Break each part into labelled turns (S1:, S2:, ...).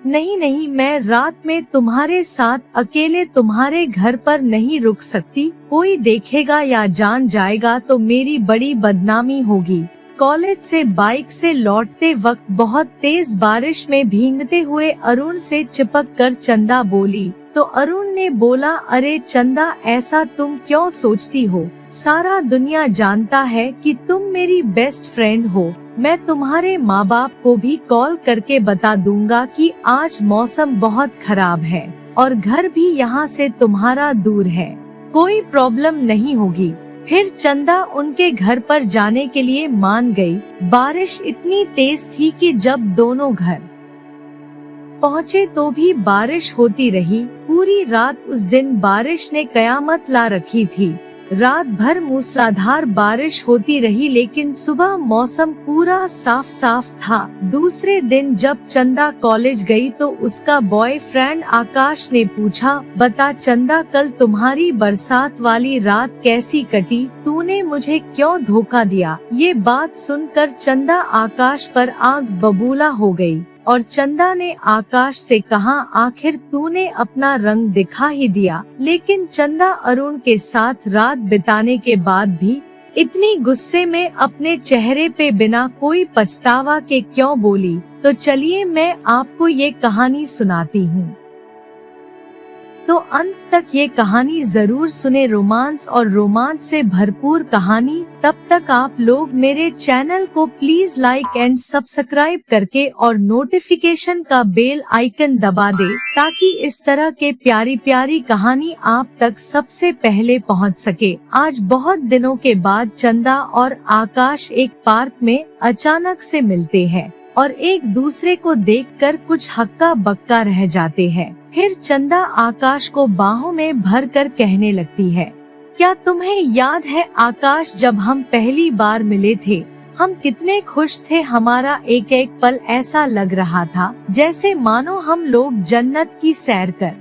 S1: नहीं नहीं, मैं रात में तुम्हारे साथ अकेले तुम्हारे घर पर नहीं रुक सकती। कोई देखेगा या जान जाएगा तो मेरी बड़ी बदनामी होगी। कॉलेज से बाइक से लौटते वक्त बहुत तेज बारिश में भीगते हुए अरुण से चिपक कर चंदा बोली, तो अरुण ने बोला, अरे चंदा, ऐसा तुम क्यों सोचती हो? सारा दुनिया जानता है कि तुम मेरी बेस्ट फ्रेंड हो। मैं तुम्हारे माँ बाप को भी कॉल करके बता दूंगा कि आज मौसम बहुत खराब है और घर भी यहाँ से तुम्हारा दूर है, कोई प्रॉब्लम नहीं होगी। फिर चंदा उनके घर पर जाने के लिए मान गई। बारिश इतनी तेज थी कि जब दोनों घर पहुँचे तो भी बारिश होती रही। पूरी रात उस दिन बारिश ने कयामत ला रखी थी। रात भर मूसलाधार बारिश होती रही, लेकिन सुबह मौसम पूरा साफ साफ था। दूसरे दिन जब चंदा कॉलेज गई तो उसका बॉयफ्रेंड आकाश ने पूछा, बता चंदा, कल तुम्हारी बरसात वाली रात कैसी कटी? तूने मुझे क्यों धोखा दिया? ये बात सुनकर चंदा आकाश पर आग बबूला हो गई और चंदा ने आकाश से कहा, आखिर तूने अपना रंग दिखा ही दिया। लेकिन चंदा अरुण के साथ रात बिताने के बाद भी इतनी गुस्से में अपने चेहरे पे बिना कोई पछतावा के क्यों बोली? तो चलिए मैं आपको ये कहानी सुनाती हूँ, तो अंत तक ये कहानी जरूर सुने। रोमांस और रोमांच से भरपूर कहानी। तब तक आप लोग मेरे चैनल को प्लीज लाइक एंड सब्सक्राइब करके और नोटिफिकेशन का बेल आइकन दबा दे, ताकि इस तरह के प्यारी प्यारी कहानी आप तक सबसे पहले पहुंच सके। आज बहुत दिनों के बाद चंदा और आकाश एक पार्क में अचानक से मिलते हैं और एक दूसरे को देखकर कुछ हक्का बक्का रह जाते हैं। फिर चंदा आकाश को बाहों में भरकर कहने लगती है, क्या तुम्हें याद है आकाश, जब हम पहली बार मिले थे हम कितने खुश थे। हमारा एक एक पल ऐसा लग रहा था जैसे मानो हम लोग जन्नत की सैर कर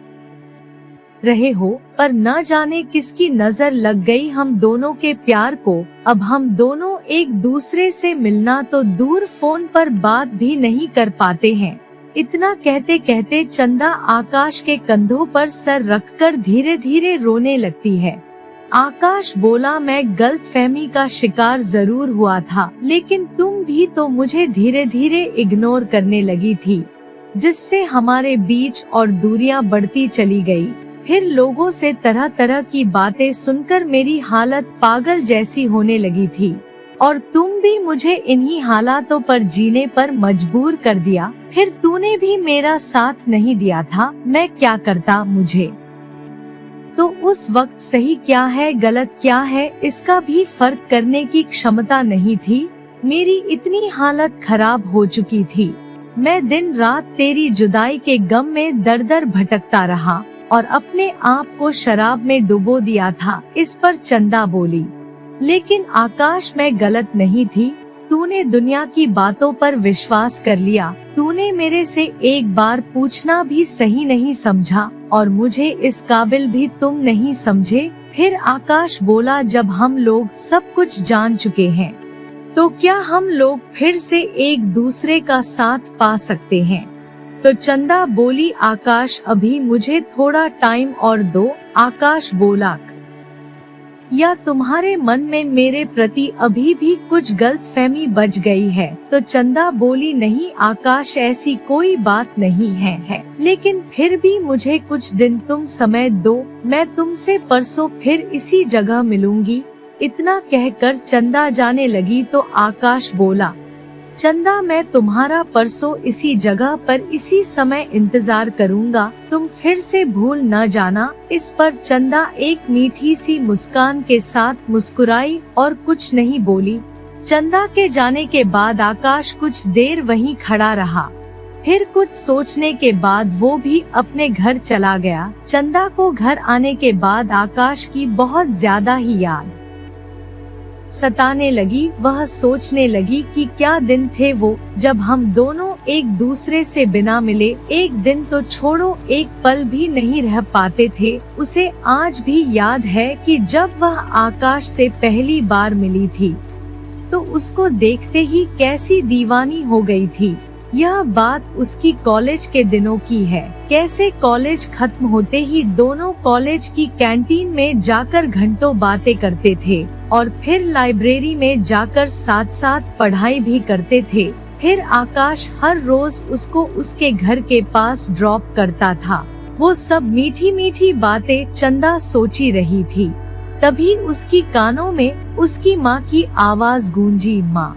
S1: रहे हो। पर न जाने किसकी नजर लग गई हम दोनों के प्यार को। अब हम दोनों एक दूसरे से मिलना तो दूर, फोन पर बात भी नहीं कर पाते हैं। इतना कहते कहते चंदा आकाश के कंधों पर सर रखकर धीरे धीरे रोने लगती है। आकाश बोला, मैं गलतफहमी का शिकार जरूर हुआ था, लेकिन तुम भी तो मुझे धीरे धीरे इग्नोर करने लगी थी, जिससे हमारे बीच और दूरियां बढ़ती चली गई। फिर लोगों से तरह तरह की बातें सुनकर मेरी हालत पागल जैसी होने लगी थी और तुम भी मुझे इन्हीं हालातों पर जीने पर मजबूर कर दिया। फिर तूने भी मेरा साथ नहीं दिया था, मैं क्या करता? मुझे तो उस वक्त सही क्या है गलत क्या है इसका भी फर्क करने की क्षमता नहीं थी। मेरी इतनी हालत खराब हो चुकी थी। मैं दिन रात तेरी जुदाई के गम में दर दर भटकता रहा और अपने आप को शराब में डुबो दिया था। इस पर चंदा बोली, लेकिन आकाश, मैं गलत नहीं थी। तूने दुनिया की बातों पर विश्वास कर लिया। तूने मेरे से एक बार पूछना भी सही नहीं समझा और मुझे इस काबिल भी तुम नहीं समझे। फिर आकाश बोला, जब हम लोग सब कुछ जान चुके हैं तो क्या हम लोग फिर से एक दूसरे का साथ पा सकते हैं? तो चंदा बोली, आकाश, अभी मुझे थोड़ा टाइम और दो। आकाश बोला, या तुम्हारे मन में मेरे प्रति अभी भी कुछ गलतफहमी बच गई है? तो चंदा बोली, नहीं आकाश, ऐसी कोई बात नहीं है, लेकिन फिर भी मुझे कुछ दिन तुम समय दो। मैं तुमसे परसों फिर इसी जगह मिलूंगी। इतना कहकर चंदा जाने लगी तो आकाश बोला, चंदा, मैं तुम्हारा परसों इसी जगह पर इसी समय इंतजार करूंगा, तुम फिर से भूल न जाना। इस पर चंदा एक मीठी सी मुस्कान के साथ मुस्कुराई और कुछ नहीं बोली। चंदा के जाने के बाद आकाश कुछ देर वहीं खड़ा रहा। फिर कुछ सोचने के बाद वो भी अपने घर चला गया। चंदा को घर आने के बाद आकाश की बहुत ज्यादा ही याद सताने लगी। वह सोचने लगी कि क्या दिन थे वो, जब हम दोनों एक दूसरे से बिना मिले एक दिन तो छोड़ो एक पल भी नहीं रह पाते थे। उसे आज भी याद है कि जब वह आकाश से पहली बार मिली थी तो उसको देखते ही कैसी दीवानी हो गई थी। यह बात उसकी कॉलेज के दिनों की है। कैसे कॉलेज खत्म होते ही दोनों कॉलेज की कैंटीन में जाकर घंटों बातें करते थे और फिर लाइब्रेरी में जाकर साथ साथ पढ़ाई भी करते थे। फिर आकाश हर रोज उसको उसके घर के पास ड्रॉप करता था। वो सब मीठी मीठी बातें चंदा सोची रही थी। तभी उसकी कानों में उसकी माँ की आवाज गूंजी। माँ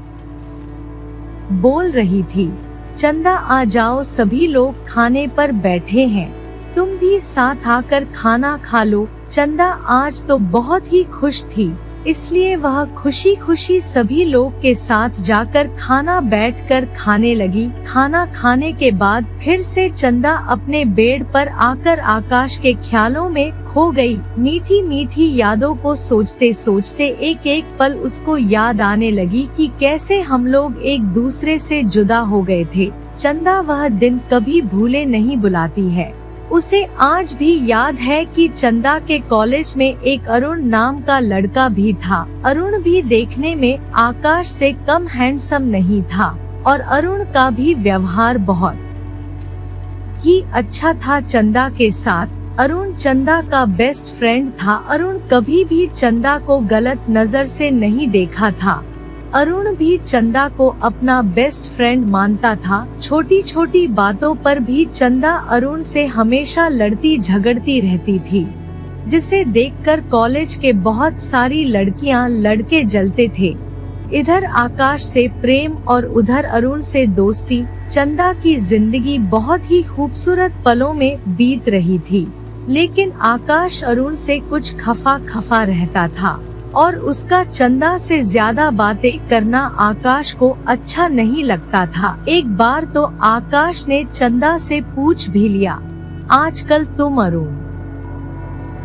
S1: बोल रही थी, चंदा आ जाओ, सभी लोग खाने पर बैठे हैं, तुम भी साथ आकर खाना खा लो। चंदा आज तो बहुत ही खुश थी, इसलिए वह खुशी खुशी सभी लोग के साथ जाकर खाना बैठकर खाने लगी। खाना खाने के बाद फिर से चंदा अपने बेड पर आकर आकाश के ख्यालों में खो गई। मीठी मीठी यादों को सोचते सोचते एक एक पल उसको याद आने लगी कि कैसे हम लोग एक दूसरे से जुदा हो गए थे। चंदा वह दिन कभी भूले नहीं बुलाती है। उसे आज भी याद है कि चंदा के कॉलेज में एक अरुण नाम का लड़का भी था। अरुण भी देखने में आकाश से कम हैंडसम नहीं था और अरुण का भी व्यवहार बहुत ही अच्छा था चंदा के साथ। अरुण चंदा का बेस्ट फ्रेंड था। अरुण कभी भी चंदा को गलत नजर से नहीं देखा था। अरुण भी चंदा को अपना बेस्ट फ्रेंड मानता था। छोटी छोटी बातों पर भी चंदा अरुण से हमेशा लड़ती झगड़ती रहती थी, जिसे देखकर कॉलेज के बहुत सारी लड़कियां लड़के जलते थे। इधर आकाश से प्रेम और उधर अरुण से दोस्ती। चंदा की जिंदगी बहुत ही खूबसूरत पलों में बीत रही थी, लेकिन आकाश अरुण से कुछ खफा खफा रहता था और उसका चंदा से ज्यादा बातें करना आकाश को अच्छा नहीं लगता था। एक बार तो आकाश ने चंदा से पूछ भी लिया, आजकल तुम अरुण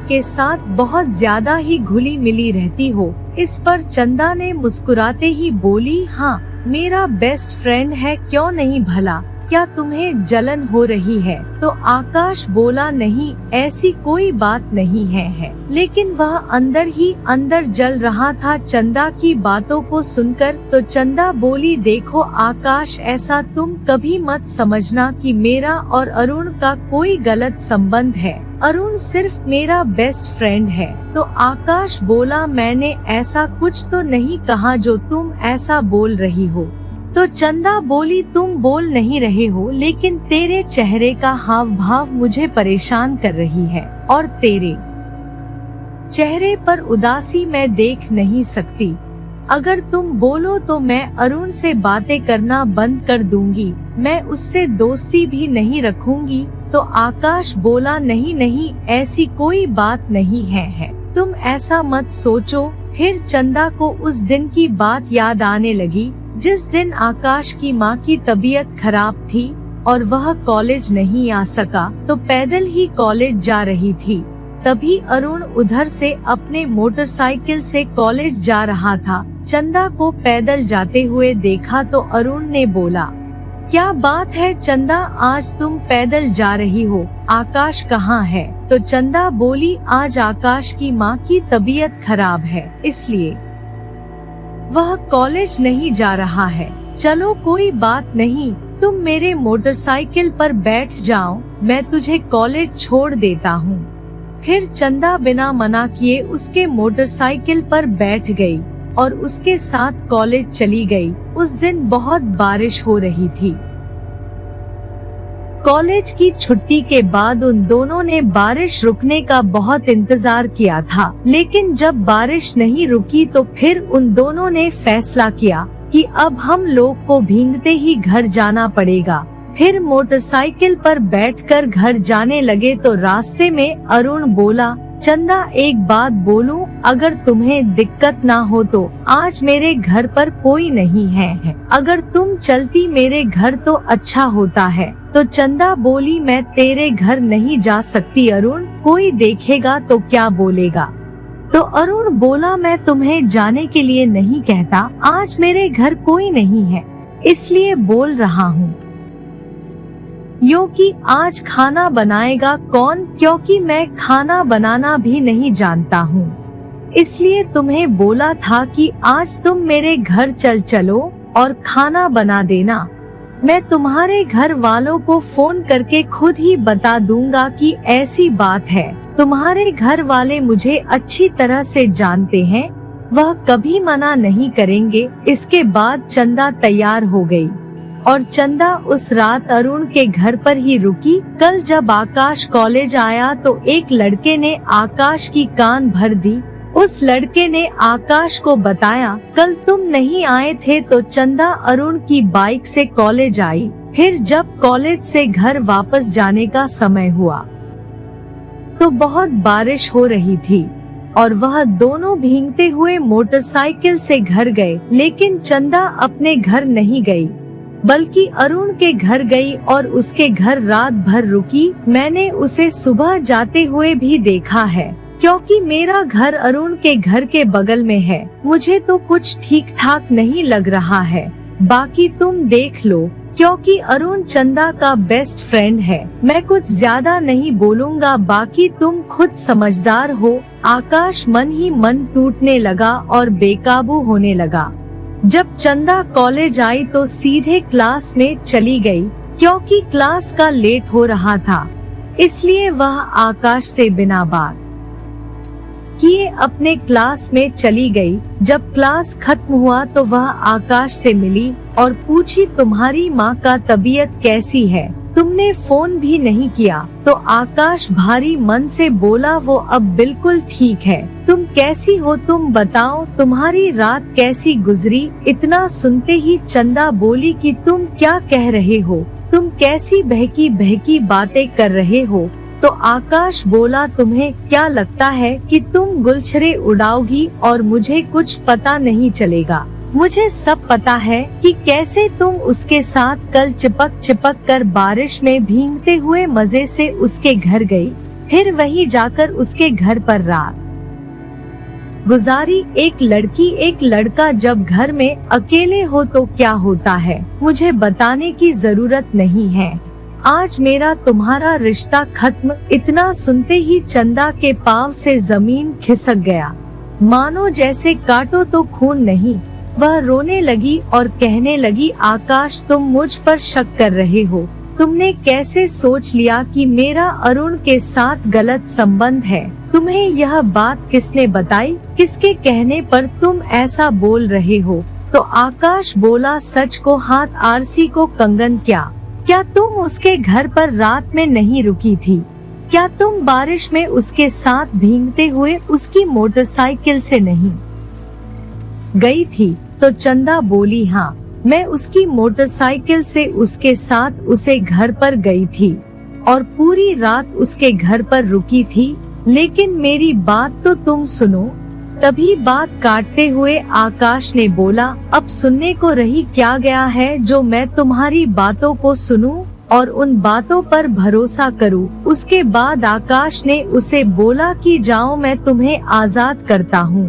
S1: के साथ बहुत ज्यादा ही घुली मिली रहती हो। इस पर चंदा ने मुस्कुराते ही बोली, हाँ मेरा बेस्ट फ्रेंड है, क्यों नहीं भला, क्या तुम्हें जलन हो रही है? तो आकाश बोला, नहीं ऐसी कोई बात नहीं है। लेकिन वह अंदर ही अंदर जल रहा था चंदा की बातों को सुनकर। तो चंदा बोली, देखो आकाश, ऐसा तुम कभी मत समझना कि मेरा और अरुण का कोई गलत संबंध है। अरुण सिर्फ मेरा बेस्ट फ्रेंड है। तो आकाश बोला, मैंने ऐसा कुछ तो नहीं कहा जो तुम ऐसा बोल रही हो। तो चंदा बोली, तुम बोल नहीं रहे हो, लेकिन तेरे चेहरे का हाव भाव मुझे परेशान कर रही है और तेरे चेहरे पर उदासी मैं देख नहीं सकती। अगर तुम बोलो तो मैं अरुण से बातें करना बंद कर दूंगी, मैं उससे दोस्ती भी नहीं रखूंगी। तो आकाश बोला, नहीं नहीं ऐसी कोई बात नहीं है, तुम ऐसा मत सोचो। फिर चंदा को उस दिन की बात याद आने लगी जिस दिन आकाश की माँ की तबीयत खराब थी और वह कॉलेज नहीं आ सका, तो पैदल ही कॉलेज जा रही थी। तभी अरुण उधर से अपने मोटरसाइकिल से कॉलेज जा रहा था। चंदा को पैदल जाते हुए देखा तो अरुण ने बोला, क्या बात है चंदा, आज तुम पैदल जा रही हो, आकाश कहाँ है? तो चंदा बोली, आज आकाश की माँ की तबीयत खराब है, इसलिए वह कॉलेज नहीं जा रहा है। चलो कोई बात नहीं, तुम मेरे मोटरसाइकिल पर बैठ जाओ, मैं तुझे कॉलेज छोड़ देता हूँ। फिर चंदा बिना मना किए उसके मोटरसाइकिल पर बैठ गई और उसके साथ कॉलेज चली गई। उस दिन बहुत बारिश हो रही थी। कॉलेज की छुट्टी के बाद उन दोनों ने बारिश रुकने का बहुत इंतजार किया था, लेकिन जब बारिश नहीं रुकी तो फिर उन दोनों ने फैसला किया कि अब हम लोग को भीगते ही घर जाना पड़ेगा। फिर मोटरसाइकिल पर बैठकर घर जाने लगे तो रास्ते में अरुण बोला, चंदा एक बात बोलूं, अगर तुम्हें दिक्कत ना हो तो आज मेरे घर पर कोई नहीं है, अगर तुम चलती मेरे घर तो अच्छा होता है। तो चंदा बोली, मैं तेरे घर नहीं जा सकती अरुण, कोई देखेगा तो क्या बोलेगा? तो अरुण बोला, मैं तुम्हें जाने के लिए नहीं कहता, आज मेरे घर कोई नहीं है इसलिए बोल रहा हूँ। क्योंकि आज खाना बनाएगा कौन? क्योंकि मैं खाना बनाना भी नहीं जानता हूँ, इसलिए तुम्हें बोला था कि आज तुम मेरे घर चलो और खाना बना देना। मैं तुम्हारे घर वालों को फोन करके खुद ही बता दूंगा कि ऐसी बात है। तुम्हारे घर वाले मुझे अच्छी तरह से जानते हैं, वह कभी मना नहीं करेंगे। इसके बाद चंदा तैयार हो गई और चंदा उस रात अरुण के घर पर ही रुकी। कल जब आकाश कॉलेज आया तो एक लड़के ने आकाश की कान भर दी। उस लड़के ने आकाश को बताया, कल तुम नहीं आए थे तो चंदा अरुण की बाइक से कॉलेज आई। फिर जब कॉलेज से घर वापस जाने का समय हुआ तो बहुत बारिश हो रही थी और वह दोनों भीगते हुए मोटरसाइकिल से घर गए। लेकिन चंदा अपने घर नहीं गई, बल्कि अरुण के घर गई और उसके घर रात भर रुकी। मैंने उसे सुबह जाते हुए भी देखा है, क्योंकि मेरा घर अरुण के घर के बगल में है। मुझे तो कुछ ठीक ठाक नहीं लग रहा है, बाकी तुम देख लो, क्योंकि अरुण चंदा का बेस्ट फ्रेंड है। मैं कुछ ज्यादा नहीं बोलूँगा, बाकी तुम खुद समझदार हो। आकाश मन ही मन टूटने लगा और बेकाबू होने लगा। जब चंदा कॉलेज आई तो सीधे क्लास में चली गई, क्योंकि क्लास का लेट हो रहा था, इसलिए वह आकाश से बिना बात किए अपने क्लास में चली गई। जब क्लास खत्म हुआ तो वह आकाश से मिली और पूछी, तुम्हारी माँ का तबीयत कैसी है? तुमने फोन भी नहीं किया। तो आकाश भारी मन से बोला, वो अब बिल्कुल ठीक है। तुम कैसी हो, तुम बताओ, तुम्हारी रात कैसी गुजरी? इतना सुनते ही चंदा बोली कि तुम क्या कह रहे हो, तुम कैसी बहकी बहकी बातें कर रहे हो? तो आकाश बोला, तुम्हें क्या लगता है कि तुम गुलछरे उड़ाओगी और मुझे कुछ पता नहीं चलेगा? मुझे सब पता है कि कैसे तुम उसके साथ कल चिपक चिपक कर बारिश में भीगते हुए मजे से उसके घर गई, फिर वहीं जाकर उसके घर पर रात गुजारी। एक लड़की एक लड़का जब घर में अकेले हो तो क्या होता है, मुझे बताने की जरूरत नहीं है। आज मेरा तुम्हारा रिश्ता खत्म। इतना सुनते ही चंदा के पाँव से जमीन खिसक गया, मानो जैसे काटो तो खून नहीं। वह रोने लगी और कहने लगी, आकाश तुम मुझ पर शक कर रहे हो। तुमने कैसे सोच लिया कि मेरा अरुण के साथ गलत संबंध है? तुम्हें यह बात किसने बताई? किसके कहने पर तुम ऐसा बोल रहे हो? तो आकाश बोला, सच को हाथ आरसी को कंगन। क्या तुम उसके घर पर रात में नहीं रुकी थी? क्या तुम बारिश में उसके साथ भीगते हुए उसकी मोटरसाइकिल से नहीं गई थी? तो चंदा बोली, हाँ, मैं उसकी मोटरसाइकिल से उसके साथ उसे घर पर गई थी और पूरी रात उसके घर पर रुकी थी। लेकिन मेरी बात तो तुम सुनो। तभी बात काटते हुए आकाश ने बोला, अब सुनने को रही क्या गया है जो मैं तुम्हारी बातों को सुनूं और उन बातों पर भरोसा करूं। उसके बाद आकाश ने उसे बोला कि जाओ, मैं तुम्हें आजाद करता हूं।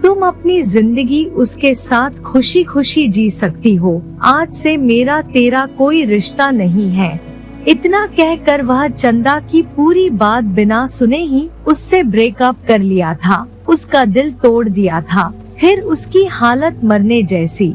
S1: तुम अपनी जिंदगी उसके साथ खुशी खुशी जी सकती हो। आज से मेरा तेरा कोई रिश्ता नहीं है। इतना कहकर वह चंदा की पूरी बात बिना सुने ही उससे ब्रेकअप कर लिया था। उसका दिल तोड़ दिया था। फिर उसकी हालत मरने जैसी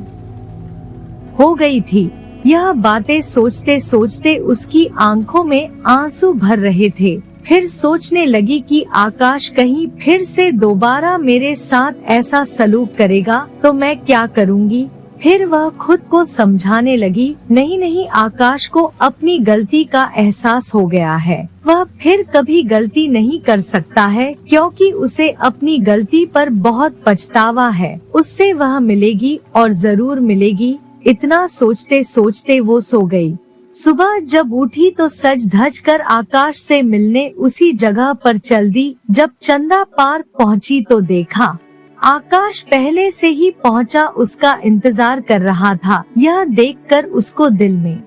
S1: हो गई थी। यह बातें सोचते सोचते उसकी आंखों में आंसू भर रहे थे। फिर सोचने लगी कि आकाश कहीं फिर से दोबारा मेरे साथ ऐसा सलूक करेगा तो मैं क्या करूँगी। फिर वह खुद को समझाने लगी, नहीं, आकाश को अपनी गलती का एहसास हो गया है। वह फिर कभी गलती नहीं कर सकता है, क्योंकि उसे अपनी गलती पर बहुत पछतावा है। उससे वह मिलेगी और जरूर मिलेगी। इतना सोचते सोचते वो सो गई। सुबह जब उठी तो सज धज कर आकाश से मिलने उसी जगह पर चल दी। जब चंदा पार्क पहुंची तो देखा आकाश पहले से ही पहुंचा उसका इंतजार कर रहा था। यह देखकर उसको दिल में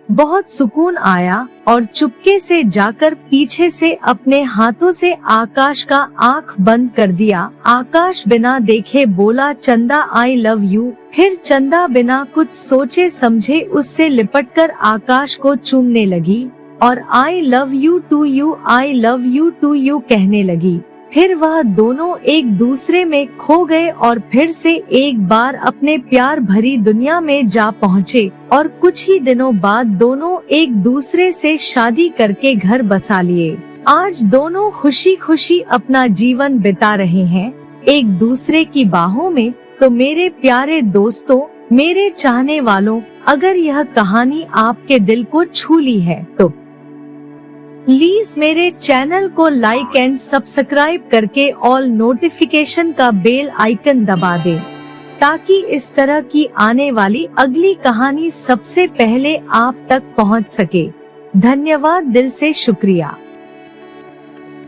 S1: बहुत सुकून आया और चुपके से जाकर पीछे से अपने हाथों से आकाश का आंख बंद कर दिया। आकाश बिना देखे बोला, चंदा आई लव यू। फिर चंदा बिना कुछ सोचे समझे उससे लिपटकर आकाश को चूमने लगी और I love you to you, I love you to you कहने लगी। फिर वह दोनों एक दूसरे में खो गए और फिर से एक बार अपने प्यार भरी दुनिया में जा पहुँचे और कुछ ही दिनों बाद दोनों एक दूसरे से शादी करके घर बसा लिए। आज दोनों खुशी खुशी अपना जीवन बिता रहे हैं एक दूसरे की बाहों में। तो मेरे प्यारे दोस्तों, मेरे चाहने वालों, अगर यह कहानी आपके दिल को छू ली है तो प्लीज मेरे चैनल को लाइक एंड सब्सक्राइब करके ऑल नोटिफिकेशन का बेल आइकन दबा दें, ताकि इस तरह की आने वाली अगली कहानी सबसे पहले आप तक पहुंच सके। धन्यवाद, दिल से शुक्रिया।